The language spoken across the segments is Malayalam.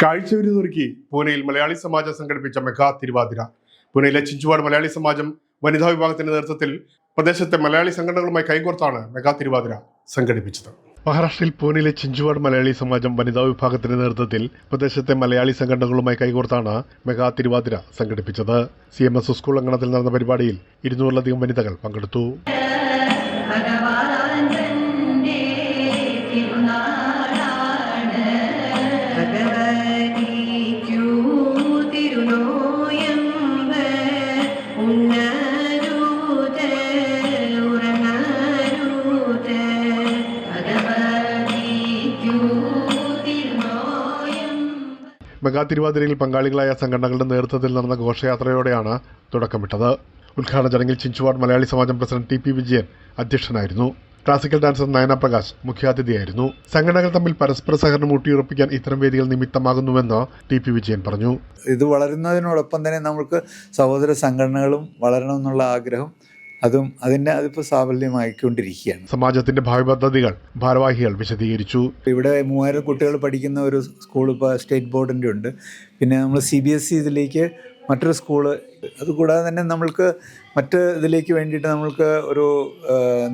കാഴ്ചവിരുന്നൊരുക്കി പൂനെയിൽ മലയാളി സമാജം സംഘടിപ്പിച്ച മെഗാ തിരുവാതിര. പൂനെയിലെ ചിഞ്ചുവാഡ് മലയാളി സമാജം വനിതാ വിഭാഗത്തിന്റെ നേതൃത്വത്തിൽ പ്രദേശത്തെ മലയാളി സംഘടനകളുമായി കൈകോർത്താണ് മെഗാ തിരുവാതിര സംഘടിപ്പിച്ചത്. മഹാരാഷ്ട്രയിൽ പൂനെയിലെ ചിഞ്ചുവാഡ് മലയാളി സമാജം വനിതാ വിഭാഗത്തിന്റെ നേതൃത്വത്തിൽ പ്രദേശത്തെ മലയാളി സംഘടനകളുമായി കൈകോർത്താണ് മെഗാ തിരുവാതിര സംഘടിപ്പിച്ചത്. CMS സ്കൂൾ അങ്കണത്തിൽ നടന്ന പരിപാടിയിൽ 200-ലധികം വനിതകൾ പങ്കെടുത്തു. മെഗാ തിരുവാതിരയിൽ പങ്കാളികളായ സംഘടനകളുടെ നേതൃത്വത്തിൽ നടന്ന ഘോഷയാത്രയോടെയാണ് തുടക്കമിട്ടത്. ഉദ്ഘാടന ചടങ്ങിൽ ചിഞ്ചുവാഡ് മലയാളി സമാജം പ്രസിഡന്റ് TP വിജയൻ അധ്യക്ഷനായിരുന്നു. ക്ലാസിക്കൽ ഡാൻസർ നയന പ്രകാശ് മുഖ്യാതിഥിയായിരുന്നു. സംഘടനകൾ തമ്മിൽ പരസ്പര സഹകരണം ഊട്ടിയുറപ്പിക്കാൻ ഇത്തരം വേദികൾ നിമിത്തമാകുന്നുവെന്ന് TP വിജയൻ പറഞ്ഞു. ഇത് വളരുന്നതിനോടൊപ്പം തന്നെ നമുക്ക് സഹോദര സംഘടനകളും വളരണമെന്നുള്ള ആഗ്രഹം അതിപ്പോൾ സാഫല്യമായിക്കൊണ്ടിരിക്കുകയാണ്. സമാജത്തിന്റെ ഭാവി പദ്ധതികൾ ഭാരവാഹികൾ വിശദീകരിച്ചു. ഇവിടെ 3000 കുട്ടികൾ പഠിക്കുന്ന ഒരു സ്കൂൾ ഇപ്പോൾ സ്റ്റേറ്റ് ബോർഡിൻ്റെ ഉണ്ട്. പിന്നെ നമ്മൾ CBSE ഇതിലേക്ക് മറ്റൊരു സ്കൂള്, അതുകൂടാതെ തന്നെ നമ്മൾക്ക് മറ്റ് ഇതിലേക്ക് വേണ്ടിയിട്ട് നമ്മൾക്ക് ഒരു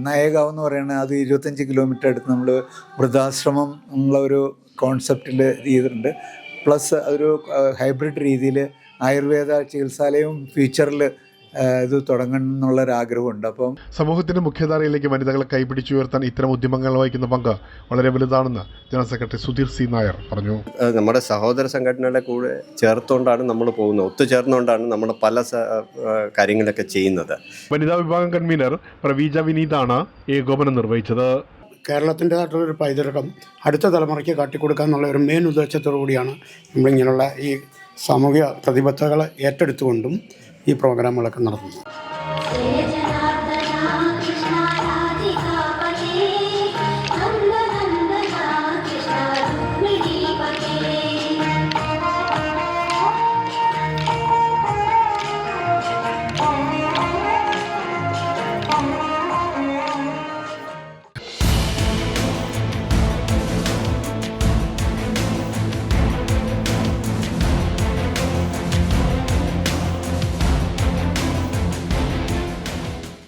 നായകാവ് എന്ന് പറയുന്നത് അത് 25 കിലോമീറ്റർ അടുത്ത് നമ്മൾ വൃദ്ധാശ്രമം എന്നുള്ള ഒരു കോൺസെപ്റ്റിൽ ചെയ്തിട്ടുണ്ട്. പ്ലസ് അതൊരു ഹൈബ്രിഡ് രീതിയിൽ ആയുർവേദ ചികിത്സാലയവും ഫ്യൂച്ചറിൽ ഇത് തുടങ്ങണം എന്നുള്ളൊരാഗ്രഹമുണ്ട്. അപ്പം സമൂഹത്തിന്റെ മുഖ്യധാരയിലേക്ക് വനിതകളെ കൈപിടിച്ചുയർത്താൻ ഇത്തരം ഉദ്യമങ്ങൾ വഹിക്കുന്ന പങ്ക് വളരെ വലുതാണെന്ന് general secretary Sudheer C. Nair പറഞ്ഞു. നമ്മുടെ സഹോദര സംഘടനയുടെ കൂടെ ചേർത്തുകൊണ്ടാണ് നമ്മൾ പോകുന്നത്, ഒത്തുചേർന്നുകൊണ്ടാണ് നമ്മൾ പല കാര്യങ്ങളൊക്കെ ചെയ്യുന്നത്. വനിതാ വിഭാഗം കൺവീനർ പ്രവീജ വിനീതാണ് ഏകോപനം നിർവഹിച്ചത്. കേരളത്തിൻ്റെതായിട്ടുള്ളൊരു പൈതൃകം അടുത്ത തലമുറയ്ക്ക് കാട്ടിക്കൊടുക്കുക എന്നുള്ള ഒരു മെയിൻ ഉദ്ദേശത്തോടു കൂടിയാണ് നമ്മളിങ്ങനെയുള്ള ഈ സാമൂഹിക പ്രതിബദ്ധതകൾ ഏറ്റെടുത്തുകൊണ്ടും ഈ പ്രോഗ്രാമുകളൊക്കെ നടത്തുന്നത്.